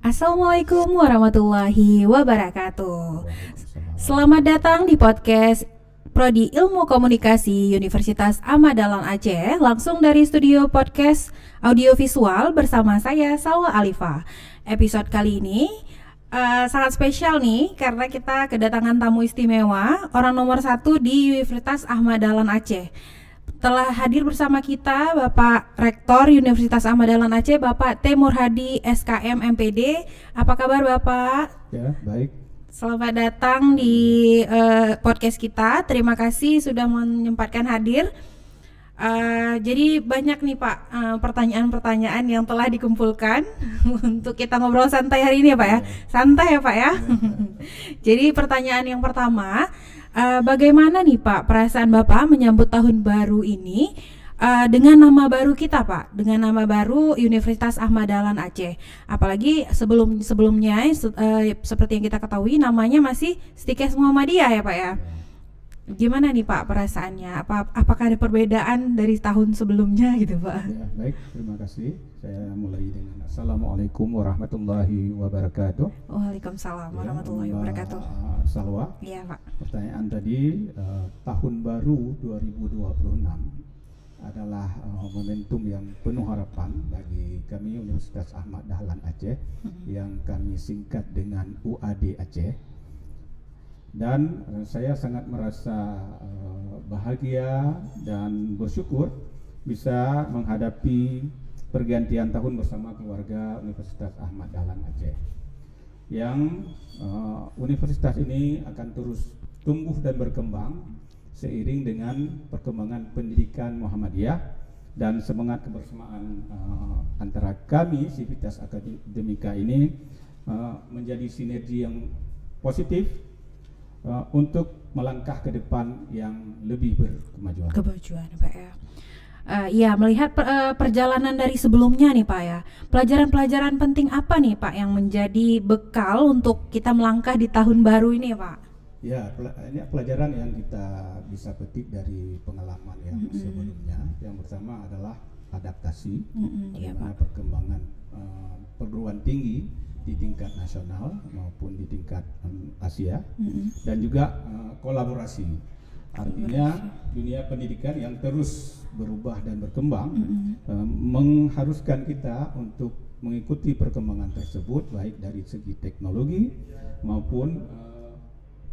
Assalamualaikum warahmatullahi wabarakatuh. Selamat datang di podcast Prodi Ilmu Komunikasi Universitas Ahmad Dahlan Aceh, langsung dari studio podcast audiovisual bersama saya Salwa Alifa. Episode kali ini sangat spesial nih karena kita kedatangan tamu istimewa, orang nomor 1 di Universitas Ahmad Dahlan Aceh. Telah hadir bersama kita Bapak Rektor Universitas Ahmad Dahlan Aceh, Bapak Temur Hadi SKM MPD. Apa kabar Bapak? Ya, baik. Selamat datang di podcast kita. Terima kasih sudah menyempatkan hadir. Jadi banyak nih Pak pertanyaan-pertanyaan yang telah dikumpulkan untuk kita ngobrol santai hari ini ya Pak ya. Santai ya Pak ya. Jadi pertanyaan yang pertama, bagaimana nih Pak perasaan Bapak menyambut tahun baru ini dengan nama baru kita Pak, dengan nama baru Universitas Ahmad Dahlan Aceh. Apalagi sebelumnya seperti yang kita ketahui namanya masih Stikes Muhammadiyah ya Pak ya. Gimana nih Pak perasaannya? Apakah ada perbedaan dari tahun sebelumnya gitu Pak? Ya, baik, terima kasih. Saya mulai dengan Assalamualaikum warahmatullahi wabarakatuh. Waalaikumsalam warahmatullahi wabarakatuh. Salwa. Iya Pak. Pertanyaan tadi, tahun baru 2026 adalah momentum yang penuh harapan bagi kami Universitas Ahmad Dahlan Aceh yang kami singkat dengan UAD Aceh. Dan saya sangat merasa bahagia dan bersyukur bisa menghadapi pergantian tahun bersama keluarga Universitas Ahmad Dahlan Aceh, yang universitas ini akan terus tumbuh dan berkembang seiring dengan perkembangan pendidikan Muhammadiyah dan semangat kebersamaan antara kami Sivitas Akademika ini menjadi sinergi yang positif untuk melangkah ke depan yang lebih berkemajuan. Pak ya. Ya, melihat perjalanan dari sebelumnya nih Pak ya, pelajaran-pelajaran penting apa nih Pak yang menjadi bekal untuk kita melangkah di tahun baru ini Pak? Ya, ini pelajaran yang kita bisa petik dari pengalaman yang sebelumnya. Yang pertama adalah adaptasi, bagaimana perkembangan perguruan tinggi di tingkat nasional maupun di tingkat Asia, dan juga kolaborasi. Artinya dunia pendidikan yang terus berubah dan berkembang mengharuskan kita untuk mengikuti perkembangan tersebut, baik dari segi teknologi maupun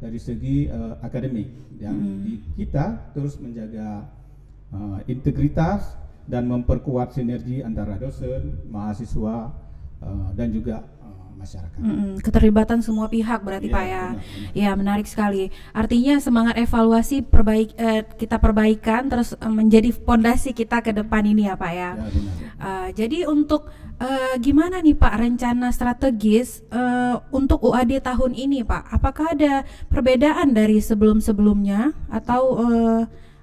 dari segi akademik. Yang kita terus menjaga integritas dan memperkuat sinergi antara dosen, mahasiswa, dan juga masyarakat. Keterlibatan semua pihak berarti Pak ya. Benar. Ya, menarik sekali. Artinya semangat evaluasi kita perbaikan terus menjadi fondasi kita ke depan ini ya Pak ya. Jadi untuk gimana nih Pak rencana strategis untuk UAD tahun ini Pak? Apakah ada perbedaan dari sebelum-sebelumnya atau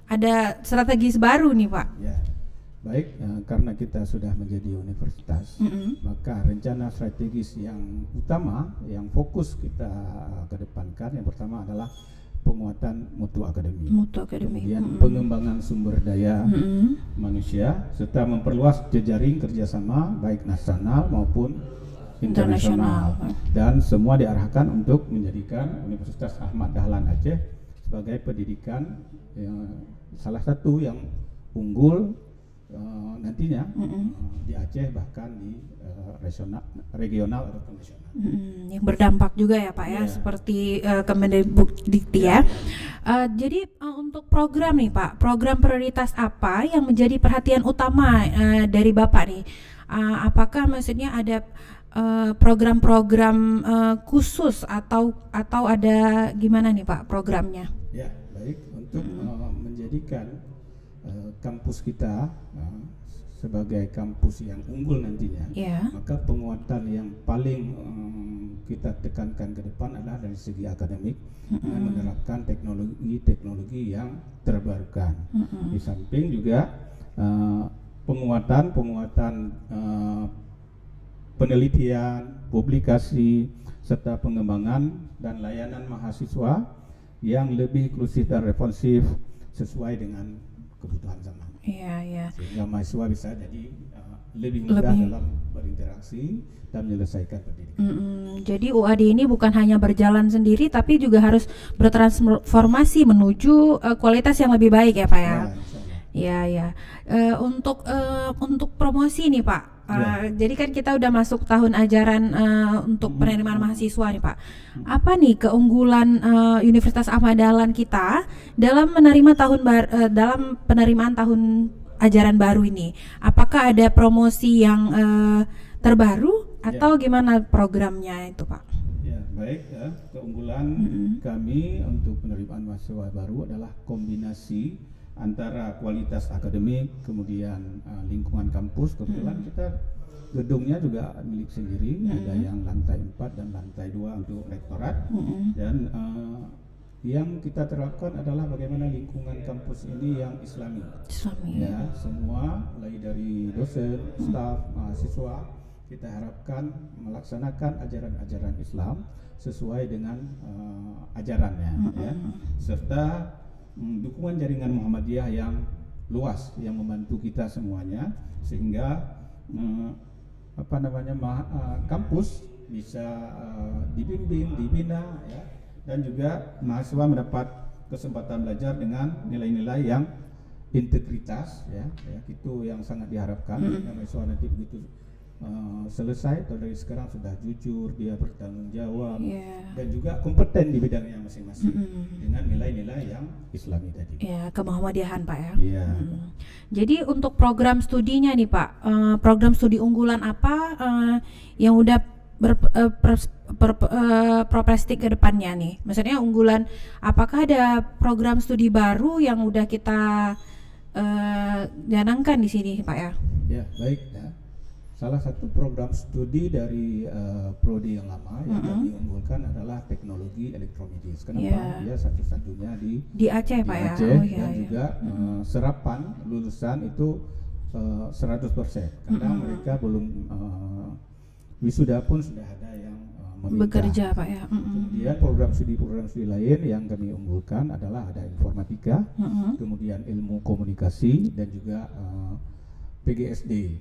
ada strategis baru nih Pak? Ya. Baik, karena kita sudah menjadi universitas, maka rencana strategis yang utama, yang fokus kita kedepankan, yang pertama adalah penguatan mutu akademik, kemudian pengembangan sumber daya manusia, serta memperluas jejaring kerjasama baik nasional maupun internasional. Dan semua diarahkan untuk menjadikan Universitas Ahmad Dahlan Aceh sebagai pendidikan salah satu yang unggul nantinya di Aceh, bahkan di regional atau nasional. Yang berdampak juga ya Pak ya, seperti Kemendikbud ya. Jadi untuk program nih Pak, program prioritas apa yang menjadi perhatian utama dari Bapak nih? Apakah maksudnya ada program-program khusus atau ada gimana nih Pak programnya? Ya, baik, untuk menjadikan kampus kita sebagai kampus yang unggul nantinya, maka penguatan yang paling kita tekankan ke depan adalah dari segi akademik, dengan menerapkan teknologi yang terbarukan. Di samping juga penguatan penelitian, publikasi, serta pengembangan dan layanan mahasiswa yang lebih inklusif dan responsif sesuai dengan kebutuhan zaman. Iya. Sehingga mahasiswa bisa jadi lebih mudah dalam berinteraksi dan menyelesaikan pendidikan. Jadi UAD ini bukan hanya berjalan sendiri, tapi juga harus bertransformasi menuju kualitas yang lebih baik ya Pak ya. Iya. Untuk promosi nih Pak. Jadi kan kita udah masuk tahun ajaran untuk penerimaan mahasiswa nih Pak. Apa nih keunggulan Universitas Ahmad Dahlan kita dalam menerima dalam penerimaan tahun ajaran baru ini? Apakah ada promosi yang terbaru atau gimana programnya itu Pak? Ya, baik ya. Keunggulan kami untuk penerimaan mahasiswa baru adalah kombinasi antara kualitas akademik, kemudian lingkungan kampus. Kebetulan kita gedungnya juga milik sendiri, ada yang lantai 4 dan lantai 2 untuk rektorat. Dan yang kita terapkan adalah bagaimana lingkungan kampus ini yang islami. Ya, semua mulai dari dosen, staf, mahasiswa, kita harapkan melaksanakan ajaran-ajaran Islam sesuai dengan ajarannya, ya, serta dukungan jaringan Muhammadiyah yang luas yang membantu kita semuanya, sehingga kampus bisa dibimbing, dibina, ya, dan juga mahasiswa mendapat kesempatan belajar dengan nilai-nilai yang integritas, ya, itu yang sangat diharapkan. Mahasiswa nanti begitu selesai atau dari sekarang sudah jujur, dia bertanggung jawab, dan juga kompeten di bidangnya masing-masing dengan nilai-nilai yang Islami tadi. Ya, kemuhammadiyahan Pak ya. Iya. Jadi untuk program studinya nih Pak, program studi unggulan apa yang udah propestik ke depannya nih? Maksudnya unggulan, apakah ada program studi baru yang udah kita janangkan di sini Pak ya? Ya, baik ya. Salah satu program studi dari prodi yang lama yang kami unggulkan adalah teknologi elektromedis. Kenapa? Dia satu-satunya di Aceh Pak ya. Aceh, dan juga serapan lulusan itu 100%. Karena mereka belum wisuda pun sudah ada yang meminta. Bekerja Pak ya. Kemudian program studi lain yang kami unggulkan adalah ada informatika, kemudian ilmu komunikasi, dan juga PGSD.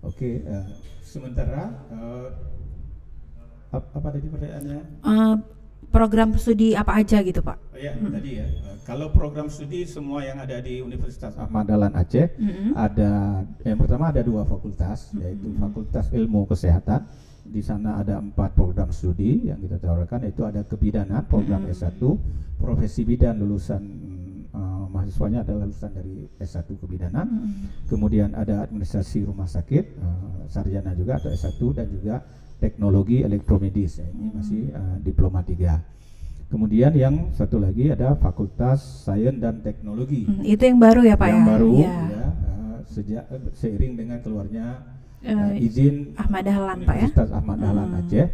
Oke, sementara apa tadi pertanyaannya? Program studi apa aja gitu Pak? Tadi ya. Kalau program studi semua yang ada di Universitas Ahmad Dahlan Aceh, ada yang pertama ada 2 fakultas, yaitu Fakultas Ilmu Kesehatan. Di sana ada 4 program studi yang kita tawarkan, yaitu ada kebidanan program S1, profesi bidan lulusan mahasiswanya adalah lulusan dari S1 kebidanan, kemudian ada administrasi rumah sakit, sarjana juga atau S1, dan juga teknologi elektromedis, ini masih diploma 3. Kemudian yang satu lagi ada Fakultas Sains dan Teknologi. Itu yang baru ya Pak yang ya? Baru ya, sejak seiring dengan keluarnya izin Ahmad Dahlan Pak ya? Universitas Ahmad Dahlan Aceh.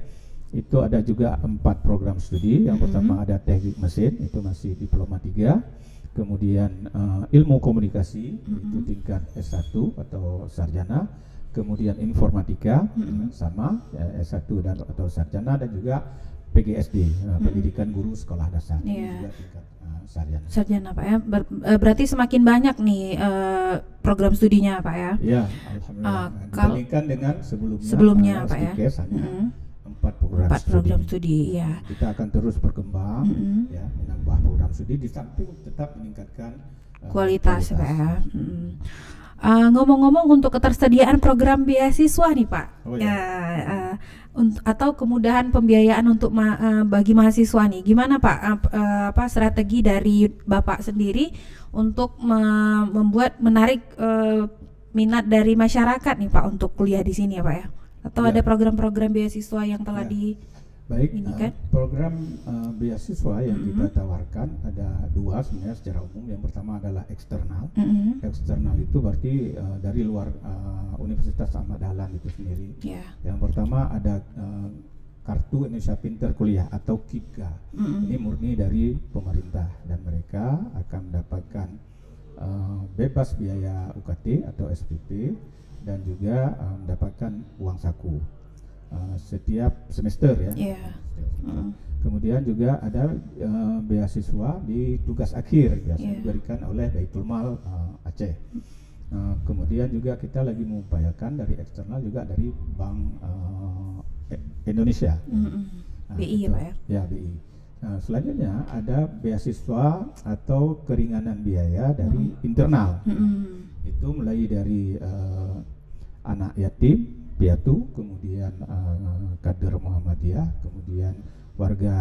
Itu ada juga 4 program studi. Yang pertama ada teknik mesin, itu masih diploma 3. Kemudian ilmu komunikasi, itu tingkat S1 atau sarjana. Kemudian informatika, sama S1 atau sarjana, dan juga PGSD, pendidikan guru sekolah dasar, juga tingkat sarjana Pak ya. Berarti semakin banyak nih program studinya Pak ya? Ya, alhamdulillah. Dibandingkan dengan sebelumnya Pak ya? Hanya 4 program studi, ya. Kita akan terus berkembang, ya, menambah program studi di samping tetap meningkatkan kualitas Pak ya. Ngomong-ngomong untuk ketersediaan program beasiswa nih Pak, atau kemudahan pembiayaan untuk bagi mahasiswa nih, gimana Pak? Strategi dari Bapak sendiri untuk membuat menarik minat dari masyarakat nih Pak untuk kuliah di sini ya Pak ya? Atau ada program-program beasiswa yang telah program beasiswa yang kita tawarkan ada 2 sebenarnya secara umum. Yang pertama adalah eksternal. Eksternal itu berarti dari luar Universitas Ahmad Dahlan itu sendiri. Yang pertama ada Kartu Indonesia Pintar Kuliah atau KIPKA. Ini murni dari pemerintah dan mereka akan mendapatkan bebas biaya UKT atau SPP, dan juga mendapatkan uang saku setiap semester ya. Kemudian juga ada beasiswa di tugas akhir biasanya diberikan oleh Baitul Mal Aceh. Kemudian juga kita lagi mengupayakan dari eksternal juga dari Bank Indonesia. BI ya Pak ya? Ya, BI. Selanjutnya ada beasiswa atau keringanan biaya dari internal. Itu mulai dari anak yatim, piatu, kemudian kader Muhammadiyah, kemudian warga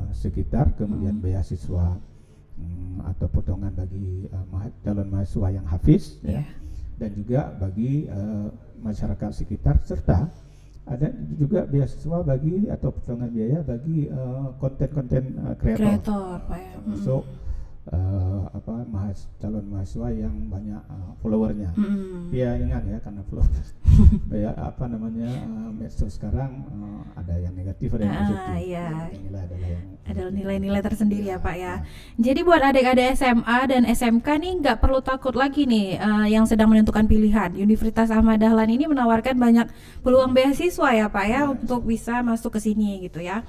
sekitar, kemudian beasiswa atau potongan bagi calon mahasiswa yang hafiz, ya, dan juga bagi masyarakat sekitar, serta ada juga beasiswa bagi atau potongan biaya bagi konten-konten kreator, Pak ya. So calon mahasiswa yang banyak followernya. Ya ingat ya, karena followers ya medsos sekarang ada yang negatif, ada yang positif. Ada nilai-nilai tersendiri ya Pak ya. Jadi buat adik-adik SMA dan SMK nih nggak perlu takut lagi nih yang sedang menentukan pilihan. Universitas Ahmad Dahlan ini menawarkan banyak peluang beasiswa ya Pak ya untuk bisa masuk ke sini gitu ya.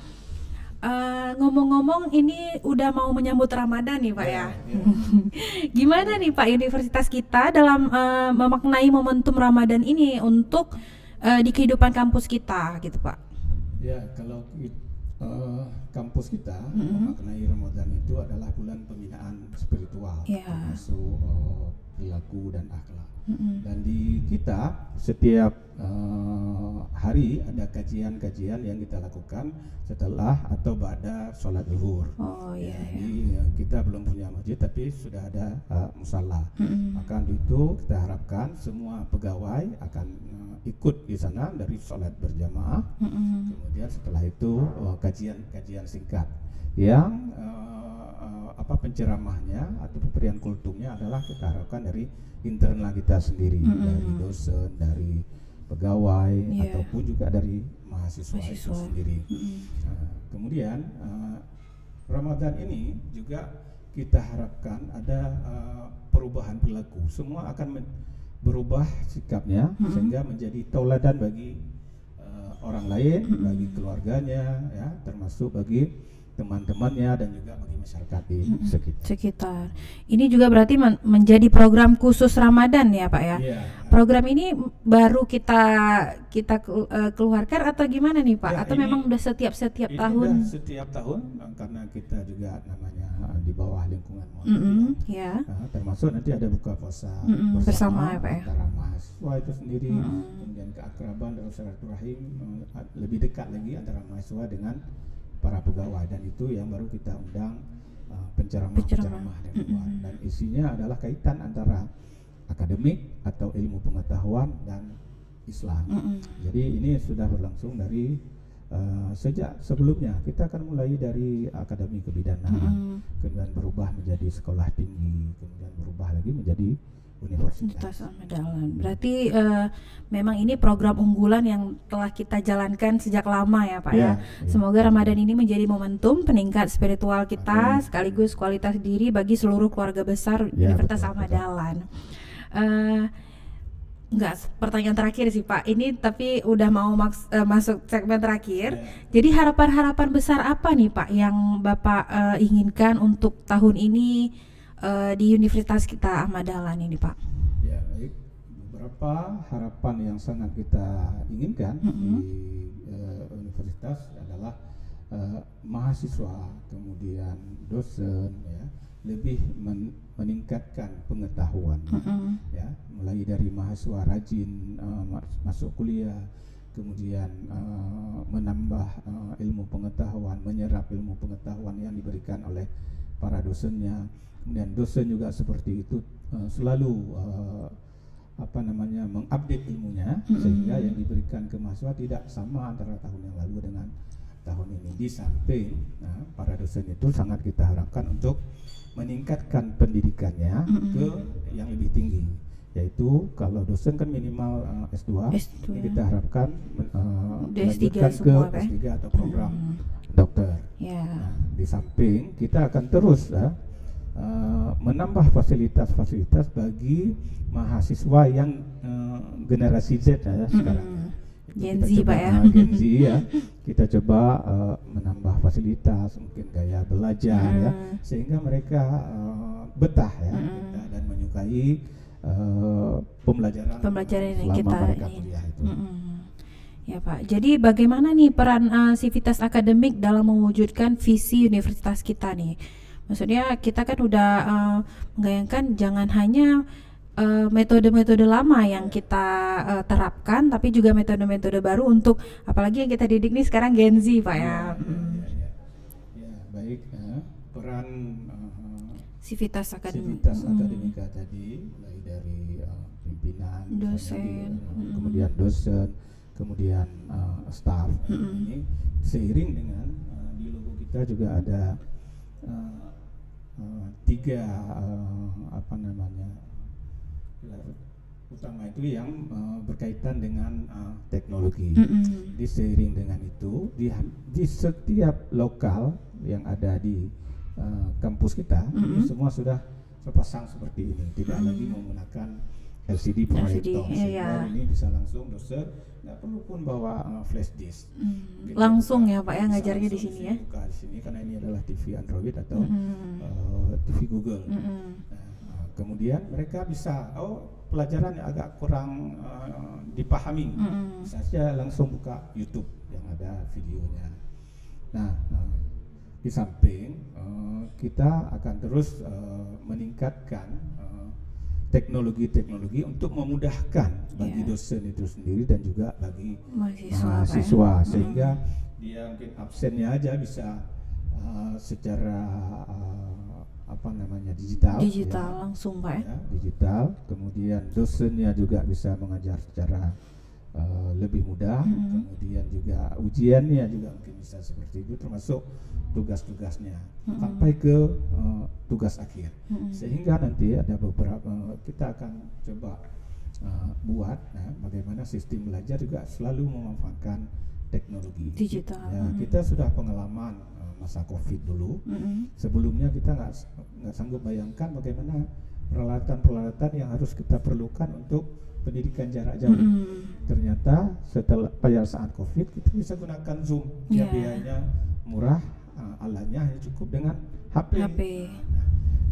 Ngomong-ngomong ini udah mau menyambut Ramadan nih Pak ya. Gimana nih Pak universitas kita dalam memaknai momentum Ramadan ini untuk di kehidupan kampus kita gitu Pak? Ya, kalau kampus kita memaknai Ramadan itu adalah bulan pembinaan spiritual, termasuk perilaku dan akhlak. Dan di kita setiap hari ada kajian-kajian yang kita lakukan setelah atau ba'da sholat zuhur. Jadi kita belum punya masjid tapi sudah ada musalla. Maka itu kita harapkan semua pegawai akan ikut di sana dari sholat berjamaah. Kemudian setelah itu kajian singkat yang penceramahnya atau pemberian kultumnya adalah kita harapkan dari internal kita sendiri, dari dosen, dari pegawai, ataupun juga dari mahasiswa itu sendiri. Kemudian Ramadan ini juga kita harapkan ada perubahan perilaku. Semua akan berubah sikapnya sehingga menjadi tauladan bagi orang lain, bagi keluarganya, ya, termasuk bagi teman-temannya dan juga bagi masyarakat di sekitar. Ini juga berarti menjadi program khusus Ramadan ya Pak ya? Program ini baru kita keluarkan atau gimana nih Pak? Atau memang udah setiap tahun? Udah setiap tahun karena kita juga namanya di bawah lingkungan termasuk nanti ada buka puasa bersama ya Pak ya? Antara mahasiswa itu sendiri, kemudian keakraban dan silaturahim lebih dekat lagi antara mahasiswa dengan para pegawai, dan itu yang baru kita undang penceramah dari luar, dan isinya adalah kaitan antara akademik atau ilmu pengetahuan dan Islam. Jadi ini sudah berlangsung dari sejak sebelumnya. Kita akan mulai dari akademi kebidanan, kemudian berubah menjadi sekolah tinggi, kemudian berubah lagi menjadi Universitas Ahmad Dahlan. Berarti memang ini program unggulan yang telah kita jalankan sejak lama ya Pak ya. Semoga Ramadan ini menjadi momentum peningkat spiritual kita sekaligus kualitas diri bagi seluruh keluarga besar Universitas Ahmad Dahlan. Pertanyaan terakhir sih Pak. Ini tapi udah mau masuk segmen terakhir. Jadi harapan-harapan besar apa nih Pak yang Bapak inginkan untuk tahun ini di universitas kita Ahmad Dahlan ini Pak? Ya baik, beberapa harapan yang sangat kita inginkan di universitas adalah mahasiswa, kemudian dosen, ya, lebih meningkatkan pengetahuan, ya, mulai dari mahasiswa rajin masuk kuliah, kemudian menambah ilmu pengetahuan, menyerap ilmu pengetahuan yang diberikan oleh para dosennya. Dan dosen juga seperti itu selalu mengupdate ilmunya sehingga yang diberikan ke mahasiswa tidak sama antara tahun yang lalu dengan tahun ini. Di samping para dosen itu sangat kita harapkan untuk meningkatkan pendidikannya ke yang lebih tinggi, yaitu kalau dosen kan minimal S2, ini kita harapkan melanjutkan ke S3 atau program dokter. Di samping kita akan terus menambah fasilitas-fasilitas bagi mahasiswa yang generasi Z ya sekarang. Gen Z Pak ya. Gen Z ya. Kita coba menambah fasilitas, mungkin gaya belajar ya, sehingga mereka betah ya, betah dan menyukai pembelajaran yang selama kita mereka ini. kuliah itu. Ya Pak, jadi bagaimana nih peran Civitas Akademik dalam mewujudkan visi universitas kita nih? Maksudnya kita kan udah menggayangkan jangan hanya metode-metode lama yang kita terapkan, tapi juga metode-metode baru untuk apalagi yang kita didik nih sekarang Gen Z Pak ya. Ya, baik. Peran Civitas Akademika tadi mulai dari pimpinan, dosen, kemudian dosen, kemudian staff. Ini seiring dengan di logo kita juga ada 3 utama itu yang berkaitan dengan teknologi. Jadi seiring dengan itu di setiap lokal yang ada di kampus kita ini semua sudah terpasang seperti ini, tidak lagi menggunakan LCD proyektor, sehingga ini bisa langsung dosen nggak perlu pun bawa flash disk. Langsung ya Pak ya ngajarnya di sini ya. Buka di sini karena ini adalah TV Android atau TV Google. Kemudian mereka bisa pelajaran yang agak kurang dipahami, bisa saja langsung buka YouTube yang ada videonya. Nah, di samping kita akan terus meningkatkan teknologi-teknologi untuk memudahkan bagi dosen itu sendiri dan juga bagi mahasiswa sehingga dia mungkin absennya aja bisa secara digital ya, langsung Pak ya, digital. Kemudian dosennya juga bisa mengajar secara lebih mudah. Kemudian juga ujiannya juga mungkin bisa seperti itu, termasuk tugas-tugasnya sampai ke tugas akhir. Sehingga nanti ada beberapa kita akan coba buat bagaimana sistem belajar juga selalu memanfaatkan teknologi digital. Ya, kita sudah pengalaman masa COVID dulu. Sebelumnya kita nggak sanggup bayangkan bagaimana peralatan-peralatan yang harus kita perlukan untuk pendidikan jarak jauh. Ternyata setelah pada saat COVID kita bisa gunakan Zoom yang biayanya murah, alatnya hanya cukup dengan HP. Nah,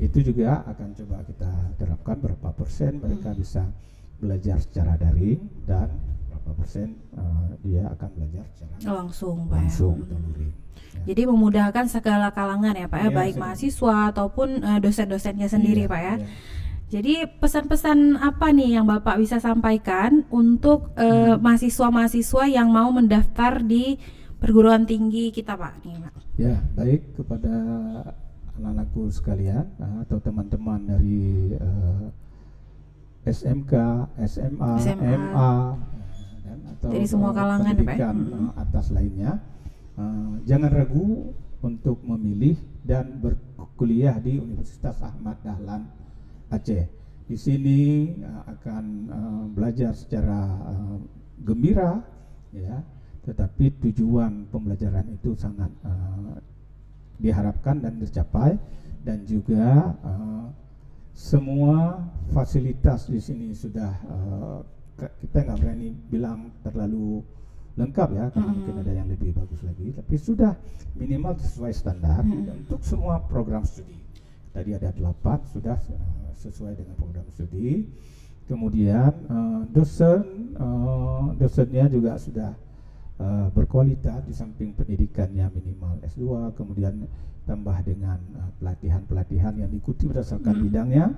itu juga akan coba kita terapkan berapa persen mereka bisa belajar secara daring dan berapa persen dia akan belajar secara langsung atau luring. Jadi memudahkan segala kalangan ya Pak ya, baik mahasiswa ataupun dosen-dosennya sendiri Pak ya. Jadi pesan-pesan apa nih yang Bapak bisa sampaikan untuk mahasiswa-mahasiswa yang mau mendaftar di perguruan tinggi kita Pak nih Pak? Ya, baik kepada anak-anakku sekalian atau teman-teman dari SMK, SMA, MA dan atau dari semua kalangan pendidikan atas lainnya. Jangan ragu untuk memilih dan berkuliah di Universitas Ahmad Dahlan Aceh. Di sini akan belajar secara gembira, ya. Tetapi tujuan pembelajaran itu sangat diharapkan dan tercapai, dan juga semua fasilitas di sini sudah kita nggak berani bilang terlalu lengkap ya, karena mungkin ada yang lebih bagus lagi, tapi sudah minimal sesuai standar untuk semua program studi. Tadi ada 8 sudah sesuai dengan program studi. Kemudian dosennya juga sudah berkualitas, di samping pendidikannya minimal S2, kemudian tambah dengan pelatihan-pelatihan yang diikuti berdasarkan bidangnya.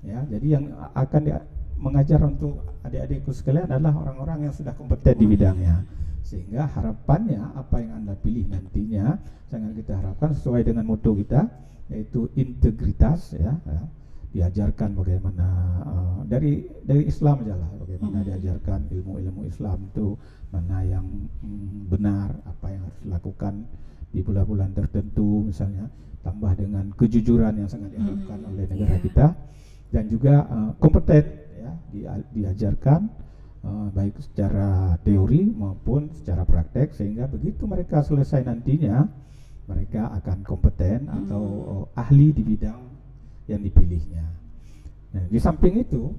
Ya, jadi yang akan mengajar untuk adik-adikku sekalian adalah orang-orang yang sudah kompeten di bidangnya, sehingga harapannya apa yang Anda pilih nantinya sangat kita harapkan sesuai dengan motto kita, yaitu integritas, ya. Diajarkan bagaimana dari Islam aja lah, bagaimana diajarkan ilmu-ilmu Islam itu mana yang benar, apa yang harus dilakukan di bulan-bulan tertentu misalnya, tambah dengan kejujuran yang sangat diharapkan oleh negara kita, dan juga kompeten, ya, diajarkan baik secara teori maupun secara praktek, sehingga begitu mereka selesai nantinya mereka akan kompeten atau ahli di bidang yang dipilihnya. Nah, di samping itu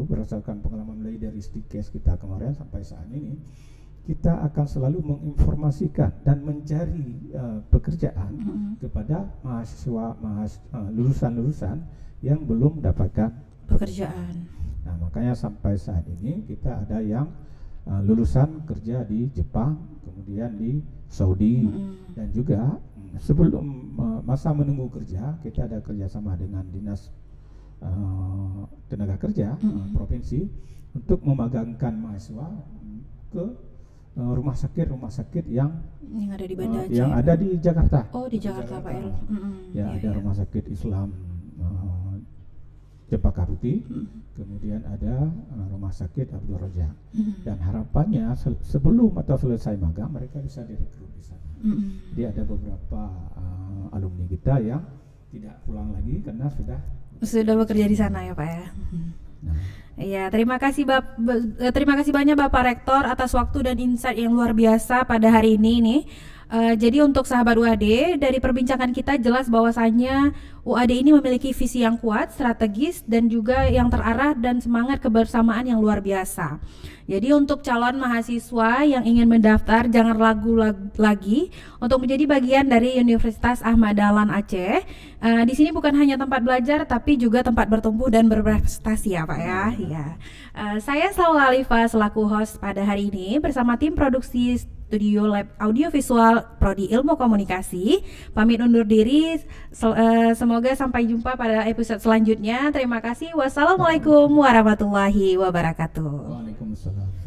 berdasarkan pengalaman mulai dari stikes kita kemarin sampai saat ini, kita akan selalu menginformasikan dan mencari pekerjaan kepada lulusan-lulusan yang belum mendapatkan pekerjaan. Nah, makanya sampai saat ini kita ada yang lulusan kerja di Jepang, kemudian di Saudi, dan juga sebelum masa menunggu kerja kita ada kerjasama dengan dinas tenaga kerja provinsi untuk memagangkan mahasiswa ke rumah sakit yang ada di Banda Aceh, yang ada di Jakarta. Oh, di Jakarta Pak Erul. Ada rumah sakit Islam Cempaka Putih, kemudian ada rumah sakit Abdul Razak. Dan harapannya sebelum atau selesai magang mereka bisa direkrut di sana. Jadi ada beberapa alumni kita yang tidak pulang lagi karena sudah bekerja di sana ya Pak ya. Iya, terima kasih terima kasih banyak Bapak Rektor atas waktu dan insight yang luar biasa pada hari ini nih. Jadi untuk sahabat UAD, dari perbincangan kita jelas bahwasannya UAD ini memiliki visi yang kuat, strategis, dan juga yang terarah dan semangat kebersamaan yang luar biasa. Jadi untuk calon mahasiswa yang ingin mendaftar, jangan ragu lagi untuk menjadi bagian dari Universitas Ahmad Dahlan Aceh. Di sini bukan hanya tempat belajar, tapi juga tempat bertumbuh dan berprestasi ya Pak ya. Ya. Saya Saula Alifa selaku host pada hari ini bersama tim produksi Studio Lab Audiovisual Prodi Ilmu Komunikasi. Pamit undur diri. Semoga sampai jumpa pada episode selanjutnya. Terima kasih. Wassalamualaikum warahmatullahi wabarakatuh. Waalaikumsalam.